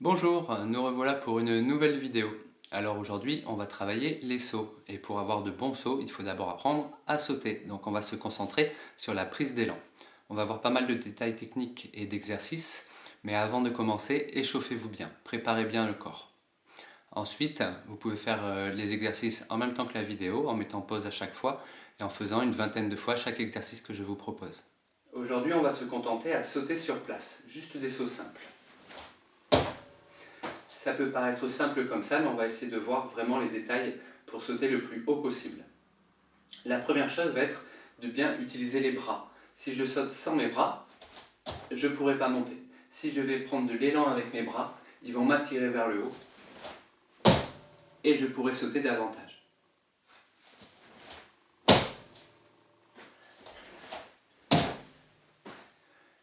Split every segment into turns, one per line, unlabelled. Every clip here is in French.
Bonjour, nous revoilà pour une nouvelle vidéo. Alors aujourd'hui, on va travailler les sauts. Et pour avoir de bons sauts, il faut d'abord apprendre à sauter. Donc on va se concentrer sur la prise d'élan. On va voir pas mal de détails techniques et d'exercices. Mais avant de commencer, échauffez-vous bien, préparez bien le corps. Ensuite, vous pouvez faire les exercices en même temps que la vidéo, en mettant pause à chaque fois et en faisant une vingtaine de fois chaque exercice que je vous propose. Aujourd'hui, on va se contenter à sauter sur place, juste des sauts simples. Ça peut paraître simple comme ça, mais on va essayer de voir vraiment les détails pour sauter le plus haut possible. La première chose va être de bien utiliser les bras. Si je saute sans mes bras, je ne pourrai pas monter. Si je vais prendre de l'élan avec mes bras, ils vont m'attirer vers le haut et je pourrai sauter davantage.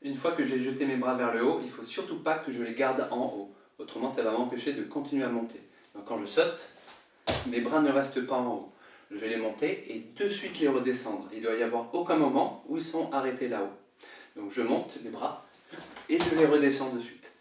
Une fois que j'ai jeté mes bras vers le haut, il ne faut surtout pas que je les garde en haut. Autrement, ça va m'empêcher de continuer à monter. Donc quand je saute, mes bras ne restent pas en haut. Je vais les monter et de suite les redescendre. Il ne doit y avoir aucun moment où ils sont arrêtés là-haut. Donc je monte les bras et je les redescends de suite.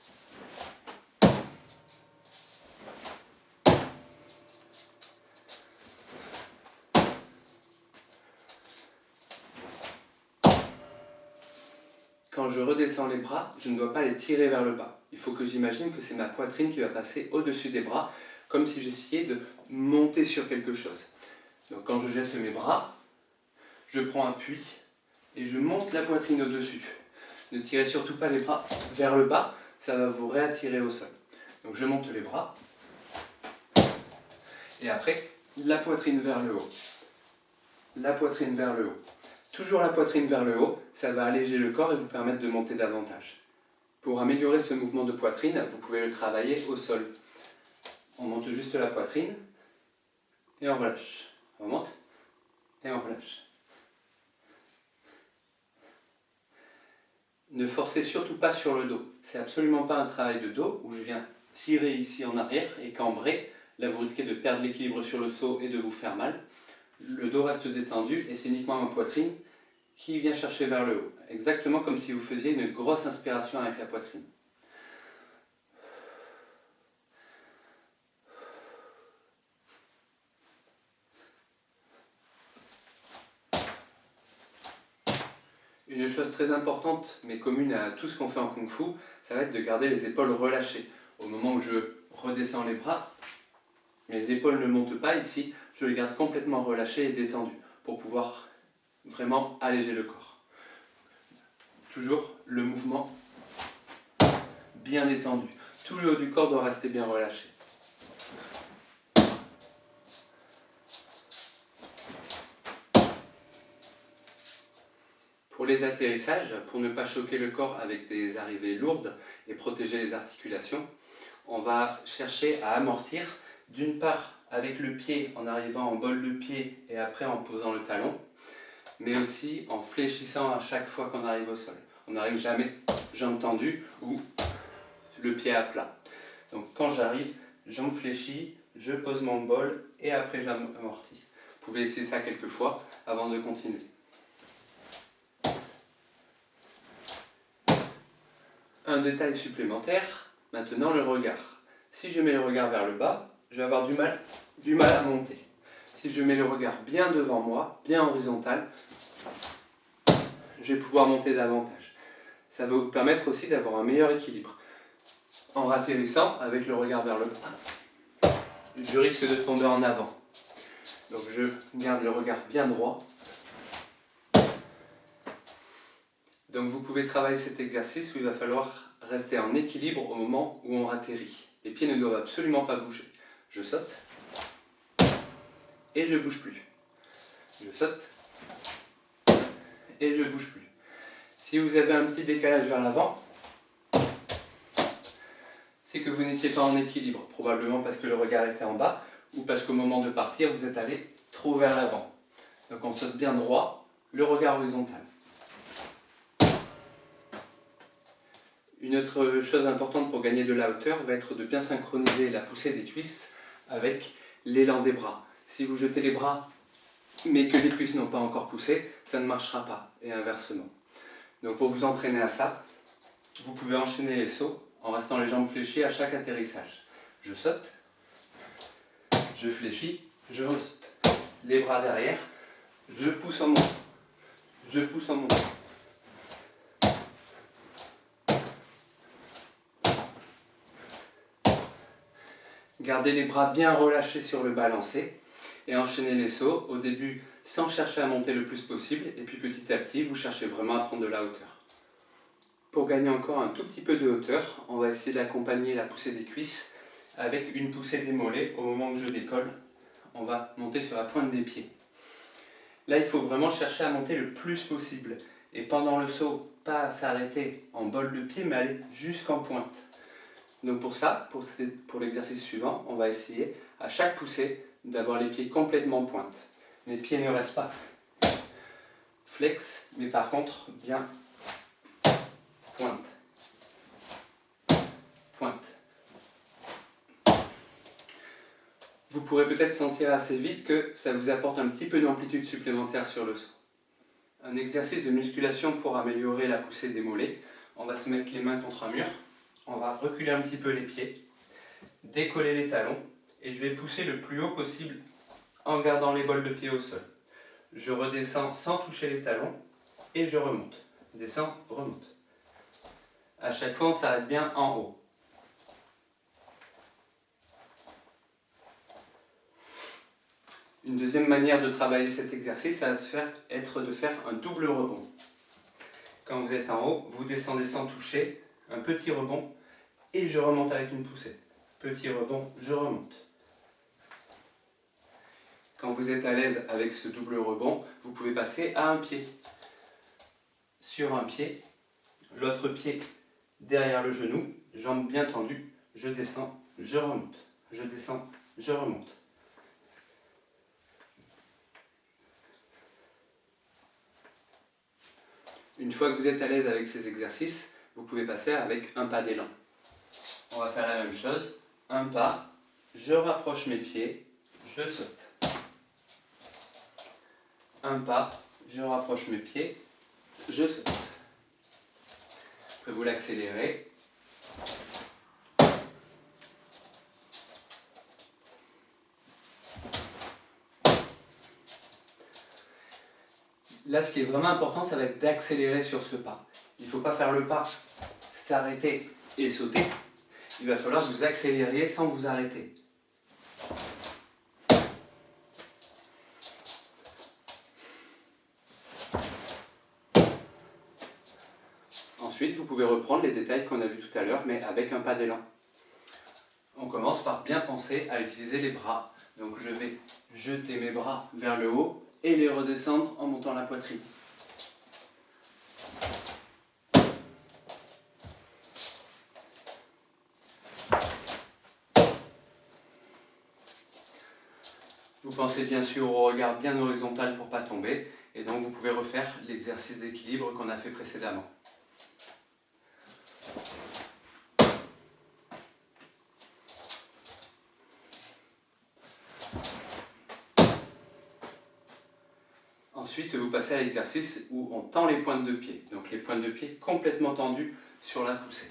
Quand je redescends les bras, je ne dois pas les tirer vers le bas. Il faut que j'imagine que c'est ma poitrine qui va passer au-dessus des bras, comme si j'essayais de monter sur quelque chose. Donc quand je jette mes bras, je prends appui et je monte la poitrine au-dessus. Ne tirez surtout pas les bras vers le bas, ça va vous réattirer au sol. Donc je monte les bras et après la poitrine vers le haut. La poitrine vers le haut. Toujours la poitrine vers le haut, ça va alléger le corps et vous permettre de monter davantage. Pour améliorer ce mouvement de poitrine, vous pouvez le travailler au sol. On monte juste la poitrine et on relâche. On monte et on relâche. Ne forcez surtout pas sur le dos. C'est absolument pas un travail de dos où je viens tirer ici en arrière et cambrer. Là, vous risquez de perdre l'équilibre sur le saut et de vous faire mal. Le dos reste détendu et c'est uniquement ma poitrine qui vient chercher vers le haut. Exactement comme si vous faisiez une grosse inspiration avec la poitrine. Une chose très importante, mais commune à tout ce qu'on fait en Kung Fu, ça va être de garder les épaules relâchées. Au moment où je redescends les bras, mes épaules ne montent pas ici, je les garde complètement relâchées et détendues pour pouvoir vraiment alléger le corps. Toujours le mouvement bien détendu. Tout le haut du corps doit rester bien relâché. Pour les atterrissages, pour ne pas choquer le corps avec des arrivées lourdes et protéger les articulations, on va chercher à amortir d'une part avec le pied en arrivant en bol de pied et après en posant le talon, mais aussi en fléchissant à chaque fois qu'on arrive au sol. On n'arrive jamais jambes tendues ou le pied à plat. Donc quand j'arrive, jambes fléchies, je pose mon bol et après j'amortis. Vous pouvez essayer ça quelques fois avant de continuer. Un détail supplémentaire, maintenant le regard. Si je mets le regard vers le bas, je vais avoir du mal à monter. Si je mets le regard bien devant moi, bien horizontal, je vais pouvoir monter davantage. Ça va vous permettre aussi d'avoir un meilleur équilibre. En atterrissant avec le regard vers le bas, je risque de tomber en avant. Donc je garde le regard bien droit. Donc vous pouvez travailler cet exercice où il va falloir rester en équilibre au moment où on atterrit. Les pieds ne doivent absolument pas bouger. Je saute et je ne bouge plus. Je saute et je ne bouge plus. Si vous avez un petit décalage vers l'avant, c'est que vous n'étiez pas en équilibre, probablement parce que le regard était en bas ou parce qu'au moment de partir, vous êtes allé trop vers l'avant. Donc on saute bien droit, le regard horizontal. Une autre chose importante pour gagner de la hauteur va être de bien synchroniser la poussée des cuisses avec l'élan des bras. Si vous jetez les bras mais que les cuisses n'ont pas encore poussé, ça ne marchera pas, et inversement. Donc pour vous entraîner à ça, vous pouvez enchaîner les sauts en restant les jambes fléchies à chaque atterrissage. Je saute, je fléchis, je saute. Les bras derrière, je pousse en montant, je pousse en montant. Gardez les bras bien relâchés sur le balancé et enchaînez les sauts au début sans chercher à monter le plus possible et puis petit à petit vous cherchez vraiment à prendre de la hauteur. Pour gagner encore un tout petit peu de hauteur, on va essayer d'accompagner la poussée des cuisses avec une poussée des mollets au moment où je décolle. On va monter sur la pointe des pieds. Là il faut vraiment chercher à monter le plus possible et pendant le saut, pas s'arrêter en bol de pied mais aller jusqu'en pointe. Donc pour ça, pour l'exercice suivant, on va essayer à chaque poussée d'avoir les pieds complètement en pointe. Les pieds ne restent pas flex, mais par contre bien pointe. Pointe. Vous pourrez peut-être sentir assez vite que ça vous apporte un petit peu d'amplitude supplémentaire sur le saut. Un exercice de musculation pour améliorer la poussée des mollets. On va se mettre les mains contre un mur. On va reculer un petit peu les pieds, décoller les talons et je vais pousser le plus haut possible en gardant les bols de pied au sol. Je redescends sans toucher les talons et je remonte. Descends, remonte. À chaque fois, on s'arrête bien en haut. Une deuxième manière de travailler cet exercice, ça va être de faire un double rebond. Quand vous êtes en haut, vous descendez sans toucher, un petit rebond et je remonte avec une poussée. Petit rebond, je remonte. Quand vous êtes à l'aise avec ce double rebond, vous pouvez passer à un pied. Sur un pied, l'autre pied derrière le genou, jambes bien tendues, je descends, je remonte. Je descends, je remonte. Une fois que vous êtes à l'aise avec ces exercices, vous pouvez passer avec un pas d'élan. On va faire la même chose. Un pas, je rapproche mes pieds, je saute. Un pas, je rapproche mes pieds, je saute. Après vous l'accélérez. Là, ce qui est vraiment important, ça va être d'accélérer sur ce pas. Il ne faut pas faire le pas, s'arrêter et sauter. Il va falloir que vous accélériez sans vous arrêter. Ensuite, vous pouvez reprendre les détails qu'on a vus tout à l'heure, mais avec un pas d'élan. On commence par bien penser à utiliser les bras. Donc je vais jeter mes bras vers le haut et les redescendre en montant la poitrine. Vous pensez bien sûr au regard bien horizontal pour ne pas tomber, et donc vous pouvez refaire l'exercice d'équilibre qu'on a fait précédemment. Ensuite, vous passez à l'exercice où on tend les pointes de pied, donc les pointes de pied complètement tendues sur la poussée.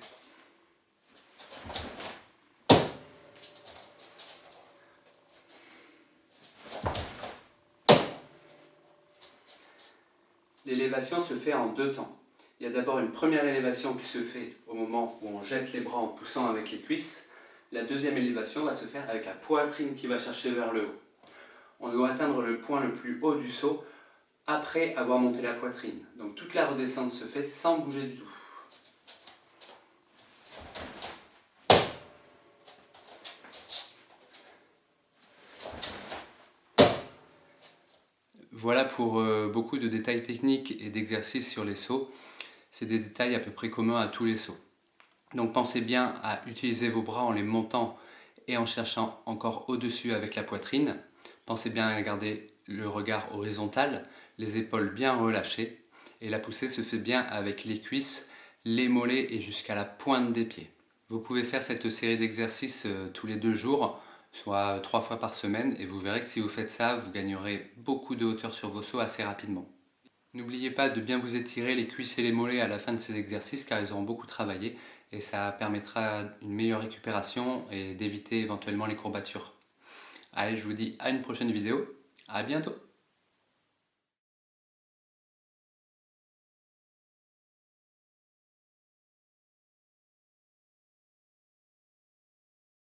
L'élévation se fait en deux temps. Il y a d'abord une première élévation qui se fait au moment où on jette les bras en poussant avec les cuisses. La deuxième élévation va se faire avec la poitrine qui va chercher vers le haut. On doit atteindre le point le plus haut du saut après avoir monté la poitrine. Donc toute la redescente se fait sans bouger du tout. Voilà pour beaucoup de détails techniques et d'exercices sur les sauts. C'est des détails à peu près communs à tous les sauts. Donc pensez bien à utiliser vos bras en les montant et en cherchant encore au-dessus avec la poitrine. Pensez bien à garder le regard horizontal, les épaules bien relâchées. Et la poussée se fait bien avec les cuisses, les mollets et jusqu'à la pointe des pieds. Vous pouvez faire cette série d'exercices tous les 2 jours, soit 3 fois par semaine, et vous verrez que si vous faites ça, vous gagnerez beaucoup de hauteur sur vos sauts assez rapidement. N'oubliez pas de bien vous étirer les cuisses et les mollets à la fin de ces exercices car ils auront beaucoup travaillé et ça permettra une meilleure récupération et d'éviter éventuellement les courbatures. Allez, je vous dis à une prochaine vidéo, à bientôt!